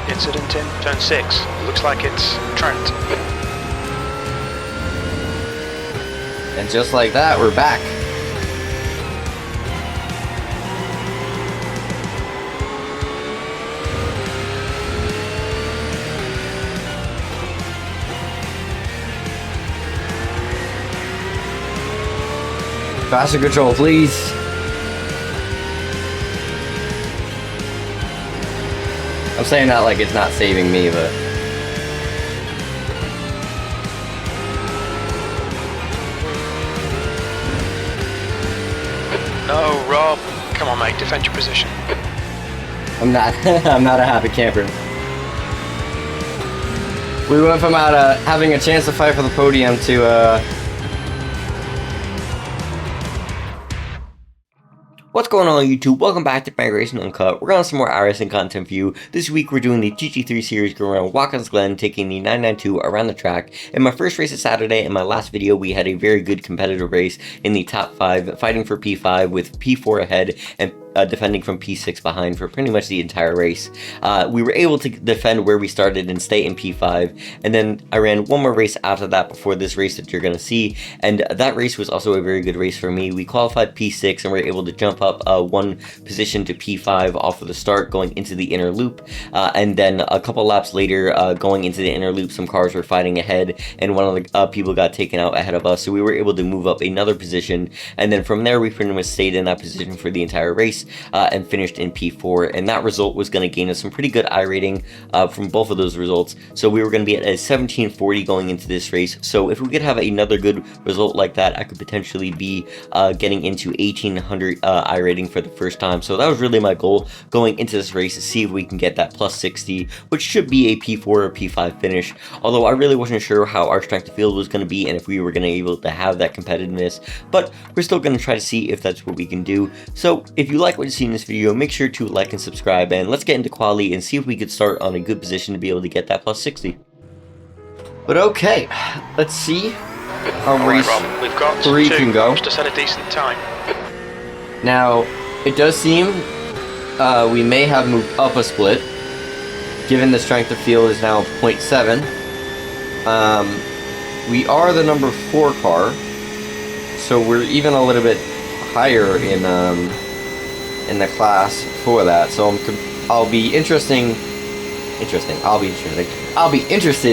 Incident in turn 6. Looks like it's Trent. And just like that, we're back. Faster control, please. I'm saying that like it's not saving me, but... No, Rob. Come on, mate. Defend your position. I'm not I'm not a happy camper. We went from having a chance to fight for the podium to What's going on YouTube? Welcome back to iRacing Uncut. We're on some more iRacing content for you. This week we're doing the GT3 series going around Watkins Glen, taking the 992 around the track. In my first race of Saturday, in my last video, we had a very good competitive race in the top 5, fighting for P5 with P4 ahead and defending from P6 behind for pretty much the entire race. We were able to defend where we started and stay in P5, and then I ran one more race after that before this race that you're going to see, and that race was also a very good race for me. We qualified P6 and were able to jump up one position to P5 off of the start going into the inner loop, and then a couple laps later going into the inner loop, some cars were fighting ahead and one of the people got taken out ahead of us, so we were able to move up another position, and then from there we pretty much stayed in that position for the entire race. And finished in P4, and that result was going to gain us some pretty good iRating from both of those results. So we were going to be at a 1740 going into this race. So if we could have another good result like that, I could potentially be getting into 1800 iRating for the first time. So that was really my goal going into this race, to see if we can get that plus 60, which should be a P4 or P5 finish. Although I really wasn't sure how our strength of field was going to be and if we were going to be able to have that competitiveness, but we're still going to try to see if that's what we can do. So if you like what you see in this video, make sure to like and subscribe, and let's get into quali and see if we could start on a good position to be able to get that plus 60. But okay, let's see how race Rob, we've got 3 can go. To set a decent time. Now, it does seem we may have moved up a split, given the strength of field is now 0.7. We are the number 4 car, so we're even a little bit higher in the class for that. So I'll be interested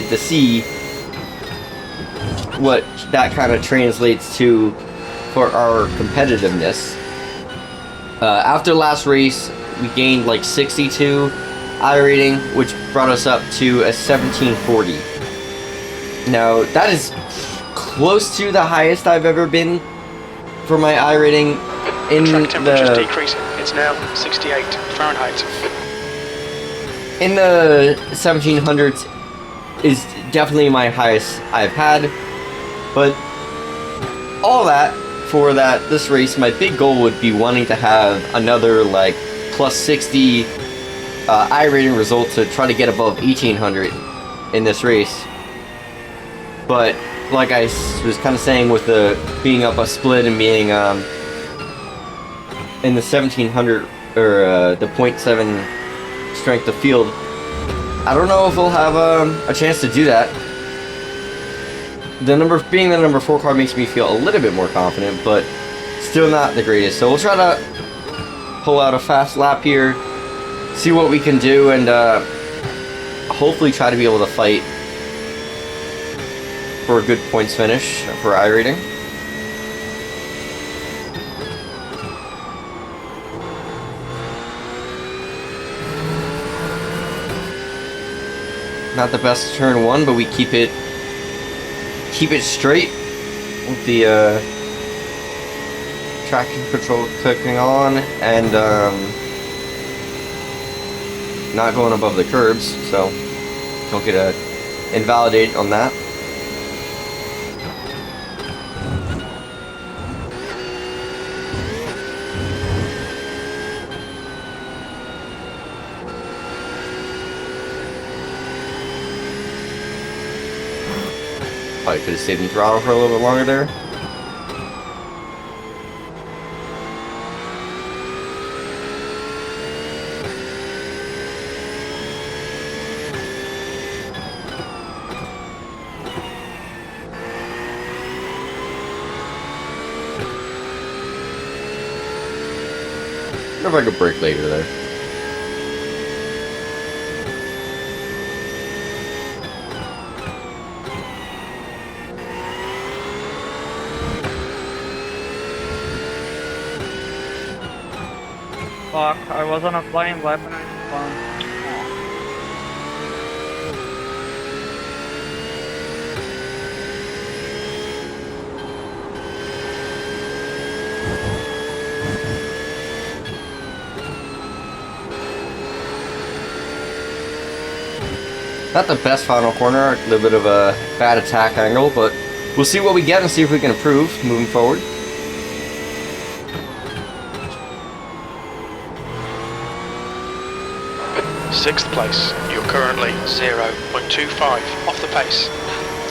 to see what that kind of translates to for our competitiveness. After last race, we gained like 62 iRating, which brought us up to a 1740. Now that is close to the highest I've ever been for my iRating in track temperature is decreasing. It's now 68 Fahrenheit. In the 1700s is definitely my highest I've had, but all that for this race, my big goal would be wanting to have another like plus 60 iRating result to try to get above 1800 in this race. But like I was kind of saying, with the being up a split and being in the 1700 or the 0.7 strength of field, I don't know if we'll have a chance to do that. Being the number 4 car makes me feel a little bit more confident, but still not the greatest. So we'll try to pull out a fast lap here, see what we can do, and hopefully try to be able to fight for a good points finish for iRating. Not the best turn 1, but we keep it straight with the traction control clicking on and not going above the curbs, so don't get a invalidate on that. Probably could have stayed in throttle for a little bit longer there. if I could brake later there. Fuck, I was on a flying weapon. I spawned. Not the best final corner, a little bit of a bad attack angle, but we'll see what we get and see if we can improve moving forward. Sixth place. You're currently 0.25 off the pace.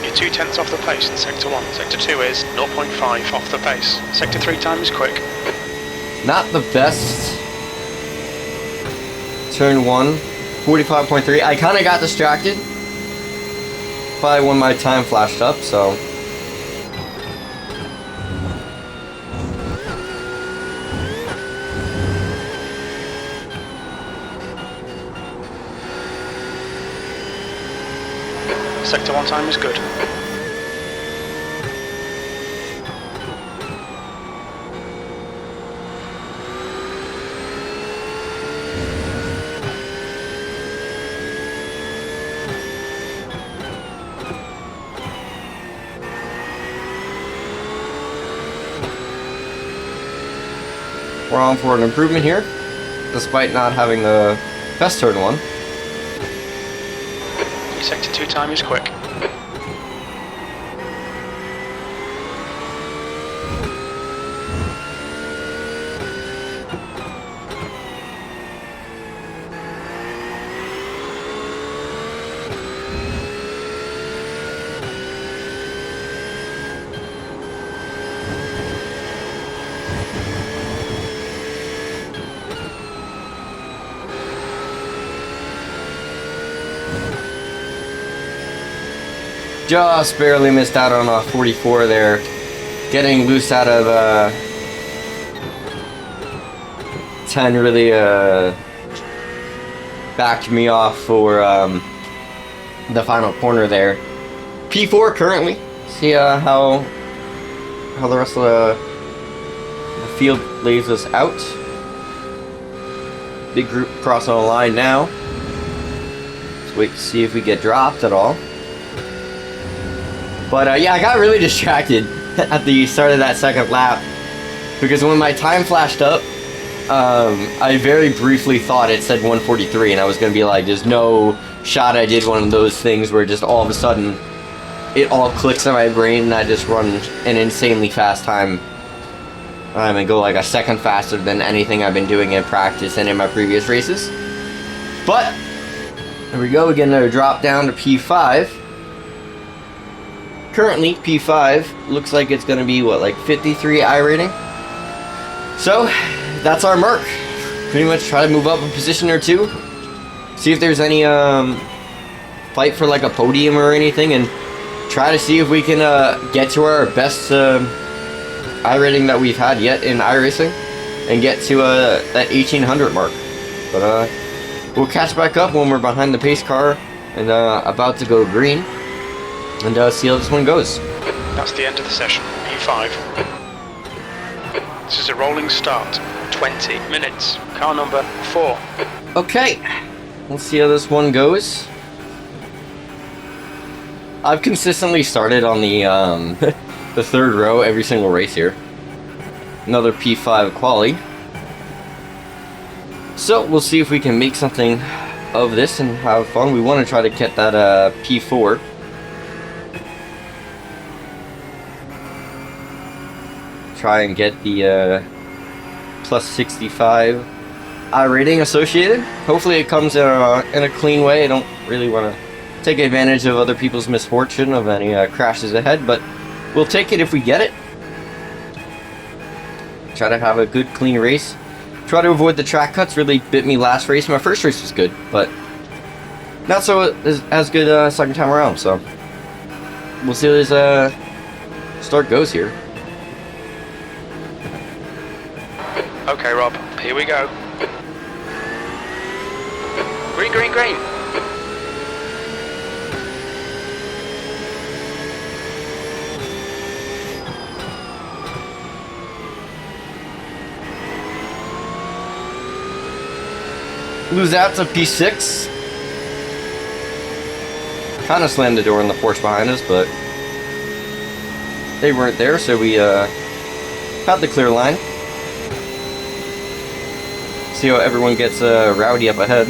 You're 2/10 off the pace in Sector 1. Sector 2 is 0.5 off the pace. Sector 3 time is quick. Not the best. Turn 1, 45.3. I kind of got distracted. Probably when my time flashed up, so. Sector 1 time is good. We're on for an improvement here, despite not having the best turn 1. Sector 2 time is quick. Just barely missed out on a 44 there. Getting loose out of 10 really backed me off for the final corner there. P4 currently. See how the rest of the field lays us out. Big group crossing the line now. Let's wait to see if we get dropped at all. But yeah, I got really distracted at the start of that second lap because when my time flashed up, I very briefly thought it said 143 and I was going to be like, there's no shot I did one of those things where just all of a sudden it all clicks in my brain and I just run an insanely fast time and go like a second faster than anything I've been doing in practice and in my previous races. But there we go, we get another drop down to P5. Currently, P5 looks like it's going to be, what, like 53 iRating? So, that's our mark. Pretty much try to move up a position or two. See if there's any fight for like a podium or anything. And try to see if we can get to our best iRating that we've had yet in iRacing. And get to that 1800 mark. But we'll catch back up when we're behind the pace car and about to go green. And see how this one goes. That's the end of the session. P5. This is a rolling start. 20 minutes. Car number 4. Okay. Let's see how this one goes. I've consistently started on the the third row every single race here. Another P5 quali. So we'll see if we can make something of this and have fun. We want to try to get that P4. Try and get the plus 65 iRating associated. Hopefully it comes in a clean way. I don't really want to take advantage of other people's misfortune of any crashes ahead, but we'll take it if we get it. Try to have a good clean race. Try to avoid the track cuts. Really bit me last race. My first race was good, but not so as good second time around, so we'll see how this start goes here. Okay, Rob, here we go. green, green. Lose out to P6. Kind of slammed the door on the Porsche behind us, but they weren't there, so we had the clear line. See how everyone gets rowdy up ahead.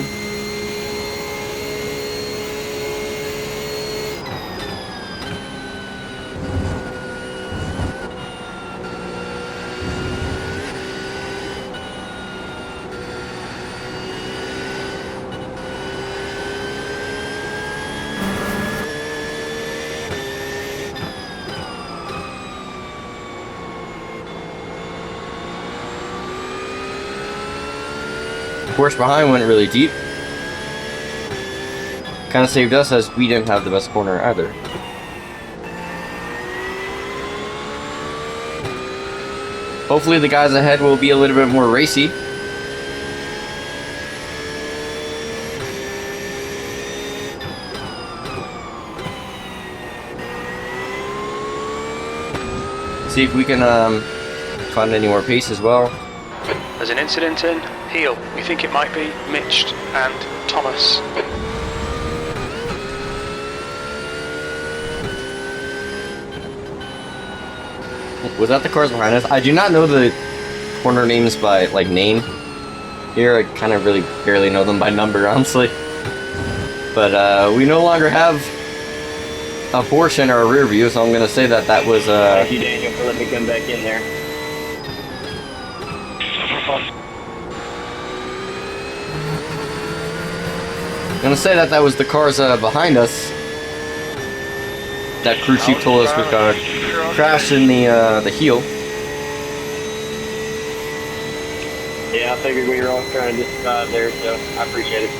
Porsche behind went really deep. Kind of saved us as we didn't have the best corner either. Hopefully the guys ahead will be a little bit more racy. See if we can find any more pace as well. There's an incident in heel. We think it might be Mitch and Thomas. Was that the cars behind us? I do not know the corner names by like name. Here I kind of really barely know them by number, honestly. But we no longer have a Porsche in our rear view, so I'm gonna say that that was Thank you, Daniel, for letting me come back in there. I'm gonna say that that was the cars behind us. That crew chief told us we got crashed in the heel. Yeah, I figured we were all trying to just survive there, so I appreciate it.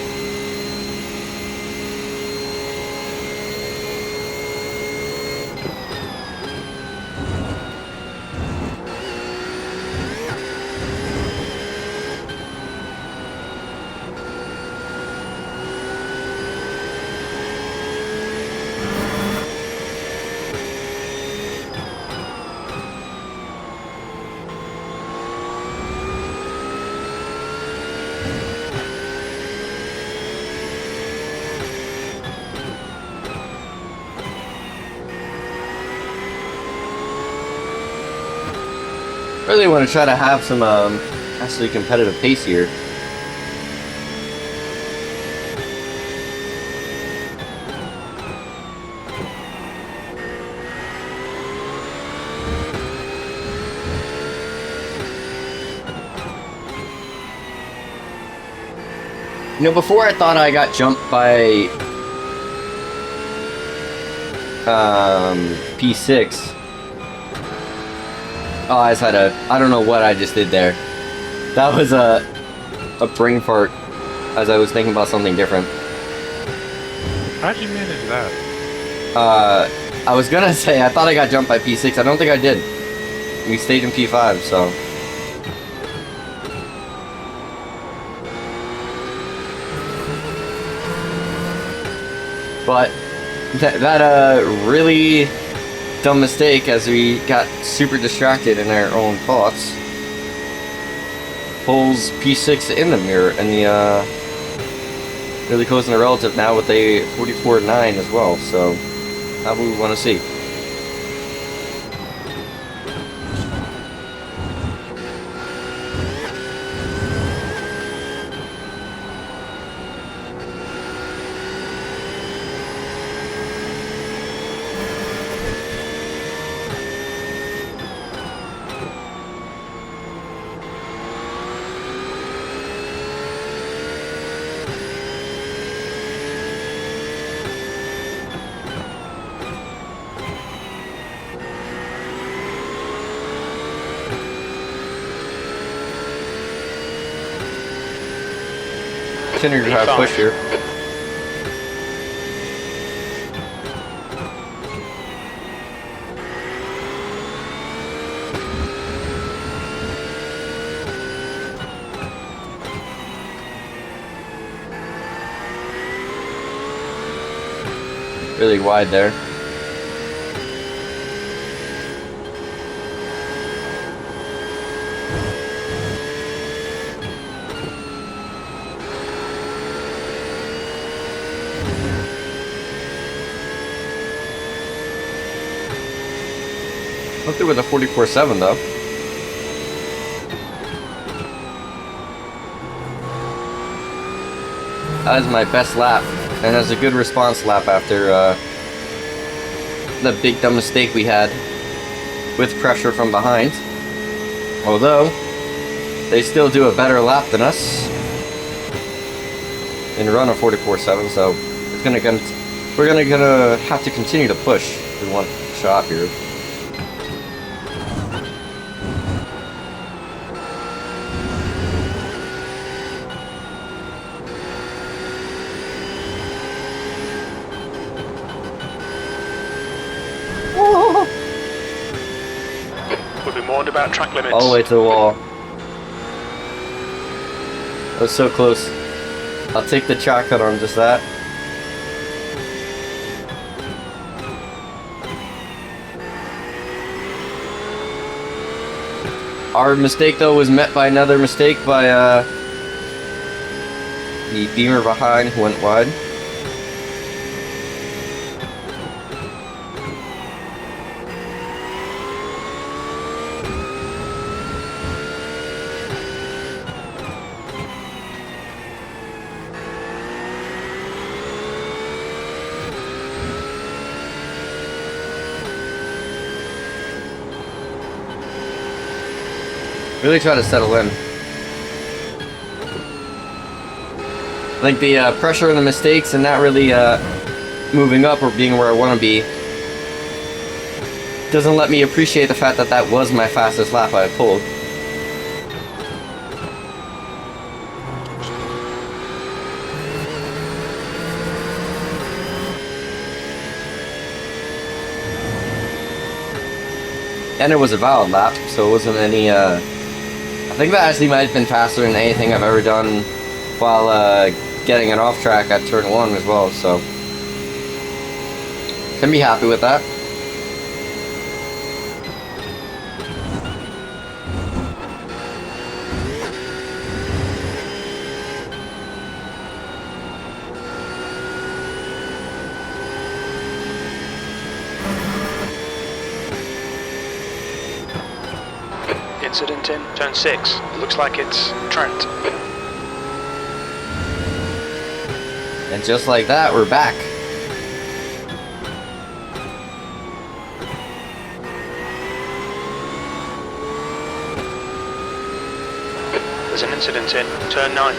Really want to try to have some actually competitive pace here. You know, before I thought I got jumped by P6. Oh, I just had I don't know what I just did there. That was a brain fart as I was thinking about something different. How'd you manage that? I was gonna say, I thought I got jumped by P6. I don't think I did. We stayed in P5, so. But that really dumb mistake as we got super distracted in our own thoughts pulls P6 in the mirror and the really close in the relative now with a 44.9 as well, so how do we want to see? Continue to have a push here. really wide there. Looked it with a 44.7 though. That is my best lap, and that's a good response lap after the big dumb mistake we had with pressure from behind. Although they still do a better lap than us and run a 44.7, so we're gonna have to continue to push if we want a shot here. We'll be warned about track limits. All the way to the wall. That was so close. I'll take the shortcut on just that. Our mistake though was met by another mistake by the beamer behind who went wide. Really try to settle in. I think the pressure and the mistakes and not really moving up or being where I want to be doesn't let me appreciate the fact that that was my fastest lap I pulled. And it was a valid lap, so it wasn't any I think that actually might have been faster than anything I've ever done while getting it off track at turn 1 as well, so can be happy with that. Incident in turn 6. It looks like it's Trent. And just like that, we're back. There's an incident in turn 9.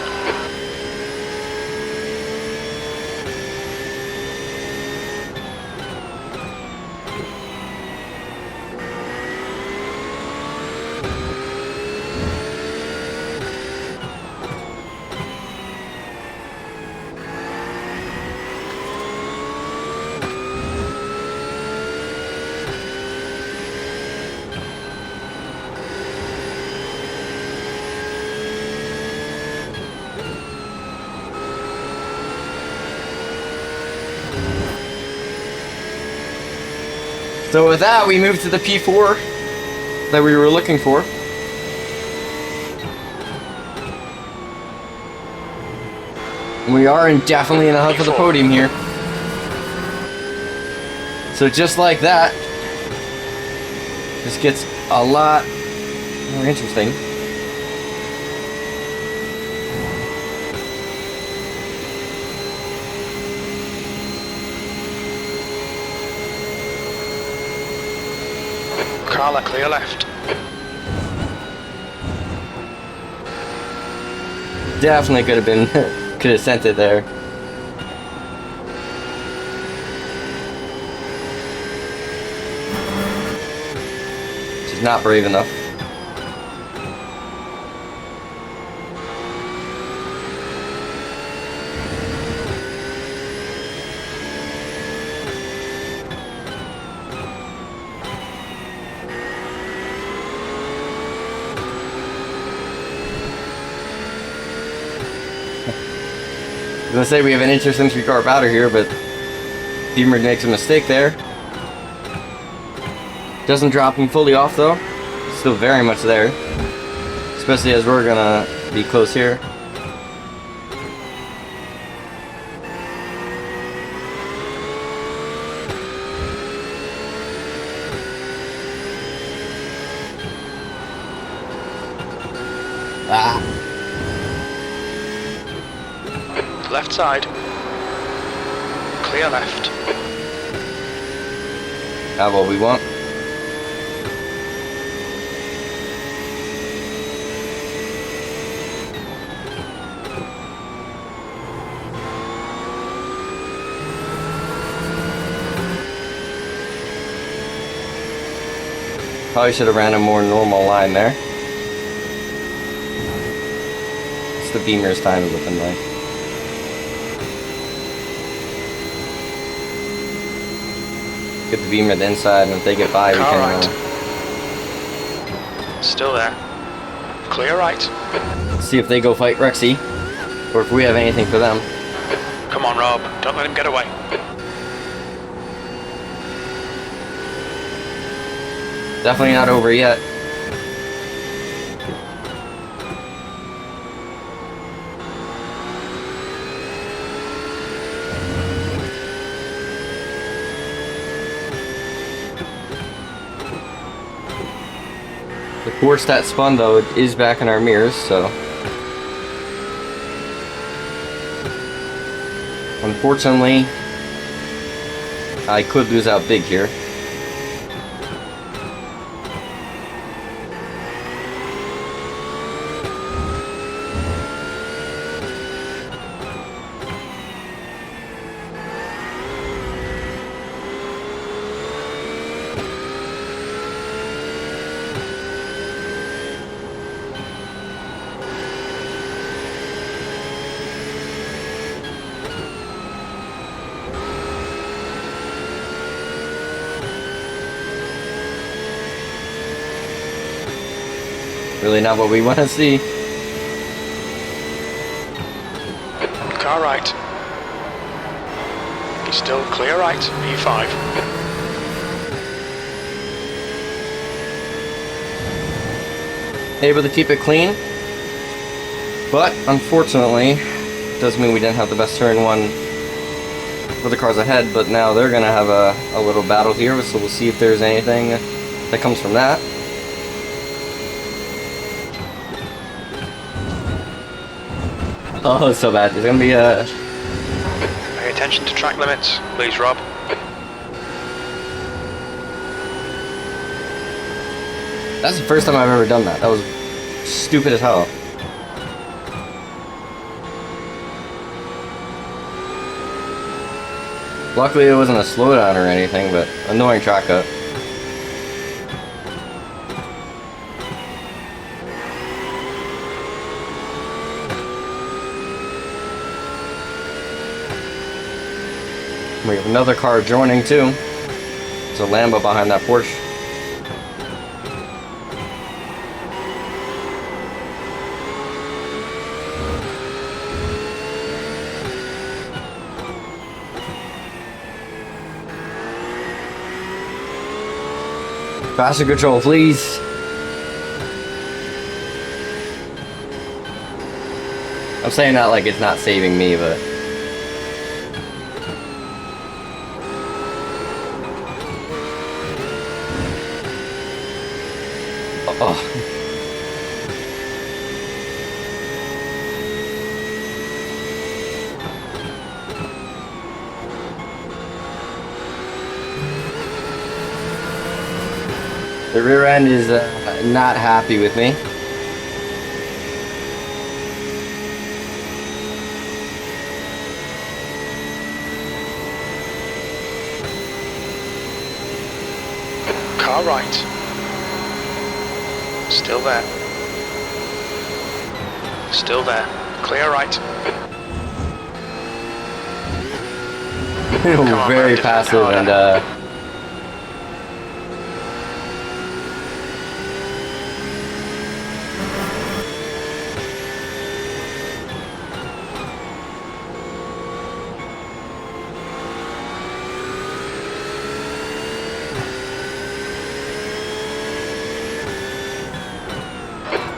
So with that, we moved to the P4 that we were looking for. We are definitely in a hunt for the podium here. So just like that, this gets a lot more interesting. Carla, clear left. Definitely could have been, could have sent it there. She's not brave enough. I was gonna say we have an interesting 3-car battle here, but Beamer makes a mistake there. Doesn't drop him fully off though. Still very much there. Especially as we're gonna be close here. Ah. Left side. Clear left. Not what we want. Probably should have ran a more normal line there. It's the Beamer's time looking like. Get the Beamer at the inside, and if they get by, we Car can. right. Still there. Clear right. See if they go fight Rexy, or if we have anything for them. Come on, Rob. Don't let him get away. Definitely not over yet. The Porsche that spun though is back in our mirrors, so unfortunately I could lose out big here. Really not what we want to see. Car right. He's still clear right. E5. Able to keep it clean, but unfortunately, it does mean we didn't have the best turn one for the cars ahead, but now they're going to have a little battle here, so we'll see if there's anything that comes from that. Oh, it's so bad. There's going to be a... Pay attention to track limits, please, Rob. That's the first time I've ever done that. That was stupid as hell. Luckily it wasn't a slowdown or anything, but annoying track cut. We have another car joining too. There's a Lambo behind that Porsche. Faster control, please. I'm saying that like it's not saving me, but... Oh. The rear end is not happy with me. Car right. Still there. Still there. Clear right. on, Very man, passive and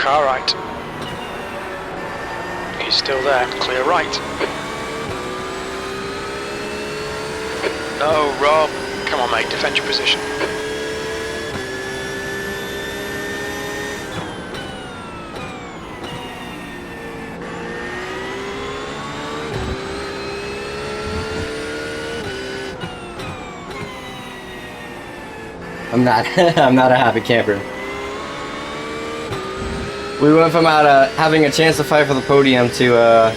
Car right. He's still there. Clear right. No, Rob. Come on, mate. Defend your position. I'm not I'm not a happy camper. We went from having a chance to fight for the podium to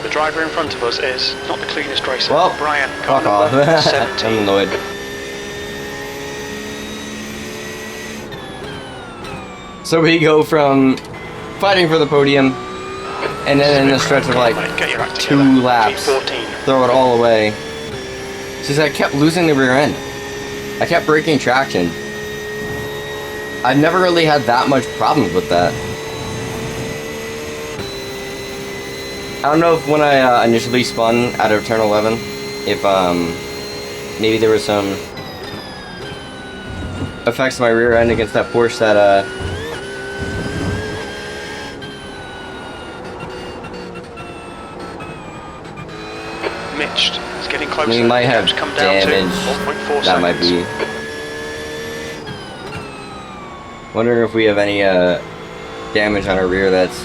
The driver in front of us is not the cleanest racer. Well, Brian, car fuck off. number I'm 17. annoyed. So we go from fighting for the podium, and then in a stretch of like Get your act 2 together. laps, P14. throw it all away. It's just I kept losing the rear end. I kept breaking traction. I've never really had that much problems with that. I don't know if when I initially spun out of turn 11, if maybe there was some effects to my rear end against that Porsche that Mitched. It's getting closer. we might have Temps come down to damage. 1.4 That might seconds. be. Wondering if we have any damage on our rear that's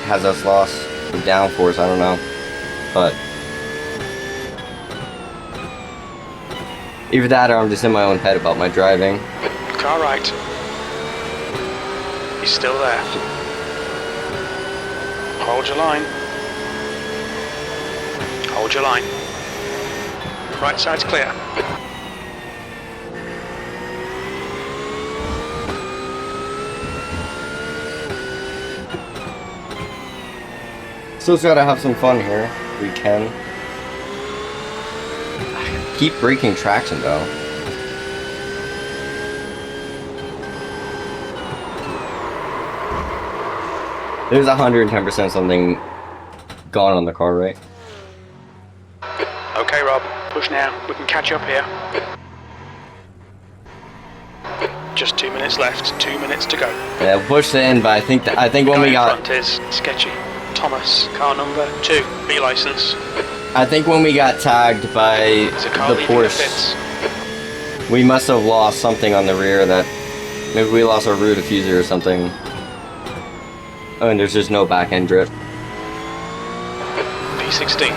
has us lost some downforce. I don't know, but either that or I'm just in my own head about my driving. Car right. He's still there. Hold your line. Hold your line. Right side's clear. Still gotta have some fun here. We can. Keep breaking traction though. There's 110% something gone on the car, right? Okay, Rob. Push now. We can catch up here. Just 2 minutes left. 2 minutes to go. Yeah, push the end, but I think when Guy we in got front is sketchy. Thomas, car number 2, B license. I think when we got tagged by There's a car the leaving the Porsche, pits. we must have lost something on the rear that maybe we lost our rear diffuser or something. Oh, and there's just no back end drip. P16.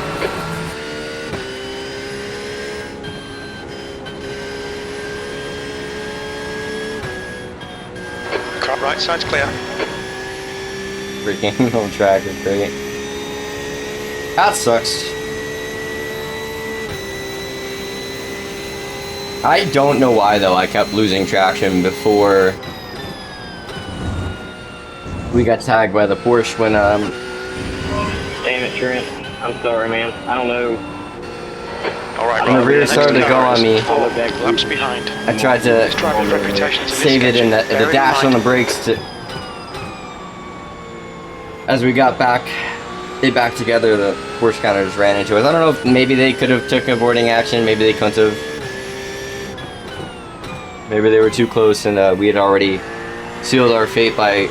Car right side's clear. Freaking on track is great. That sucks. I don't know why though I kept losing traction before we got tagged by the Porsche when Damn it, Trent. I'm sorry, man. I don't know. Alright, when the Rob, rear next started to car go on is me. 4 laps behind. I tried to This driver's reputation is a bit save it in sketchy. the Bear dash on mind. the brakes to as we got back together. The Porsche kind of just ran into us. I don't know if maybe they could have took avoiding action, maybe they couldn't have. Maybe they were too close and we had already sealed our fate by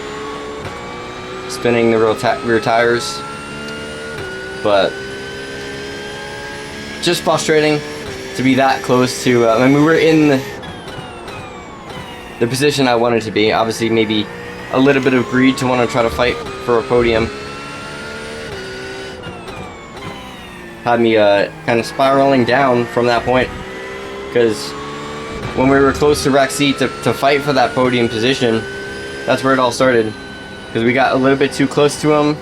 spinning the rear tires. But just frustrating to be that close to I mean, we were in the position I wanted to be. Obviously maybe a little bit of greed to want to try to fight for a podium had me kind of spiraling down from that point, because when we were close to Rack C to fight for that podium position, that's where it all started, because we got a little bit too close to him.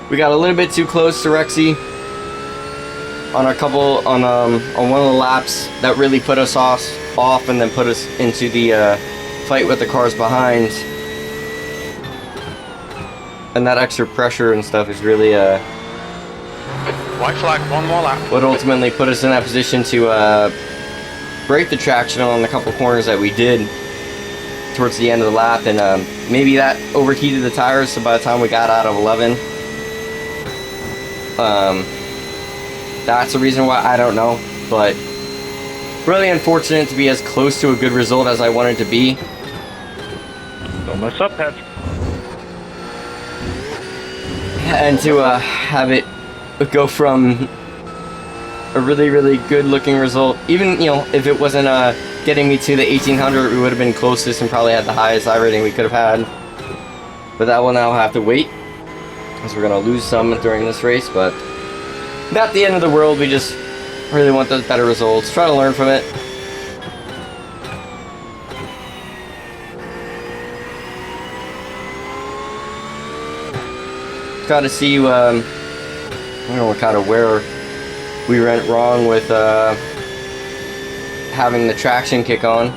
We got a little bit too close to Rexy on a couple on one of the laps that really put us off and then put us into the fight with the cars behind. And that extra pressure and stuff is really White flag, one more lap. what ultimately put us in that position to break the traction on the couple corners that we did towards the end of the lap, and maybe that overheated the tires, so by the time we got out of 11, that's the reason why, I don't know, but really unfortunate to be as close to a good result as I wanted to be. Don't mess up, Patrick. And to have it go from a really, really good looking result, even, you know, if it wasn't getting me to the 1800, we would have been closest and probably had the highest iRating we could have had. But that will now have to wait, because we're going to lose some during this race, but not the end of the world. We just really want those better results, try to learn from it. Try to see, I don't know, kind of where we went wrong with having the traction kick on.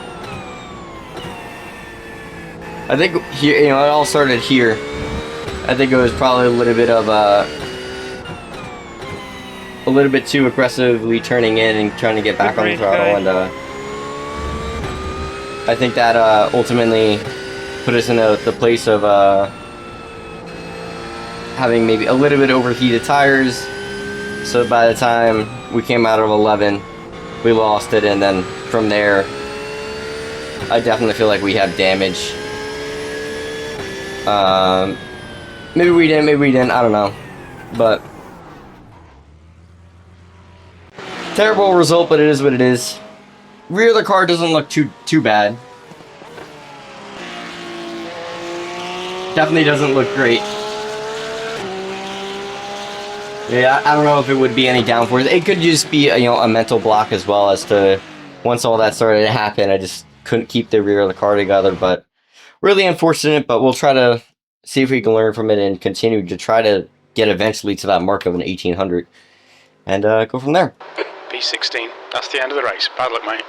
I think here, you know, it all started here. I think it was probably a little bit of a little bit too aggressively turning in and trying to get back on the throttle, and I think that ultimately put us in the place of having maybe a little bit overheated tires. So by the time we came out of 11, we lost it, and then from there, I definitely feel like we have damage. Maybe we didn't, I don't know. But terrible result, but it is what it is. Rear of the car doesn't look too bad. Definitely doesn't look great. Yeah, I don't know if it would be any downforce. It could just be a, you know, a mental block as well, as to once all that started to happen, I just couldn't keep the rear of the car together. But really unfortunate, but we'll try to see if we can learn from it and continue to try to get eventually to that mark of an 1800 and go from there. P16, that's the end of the race. Bad luck, mate.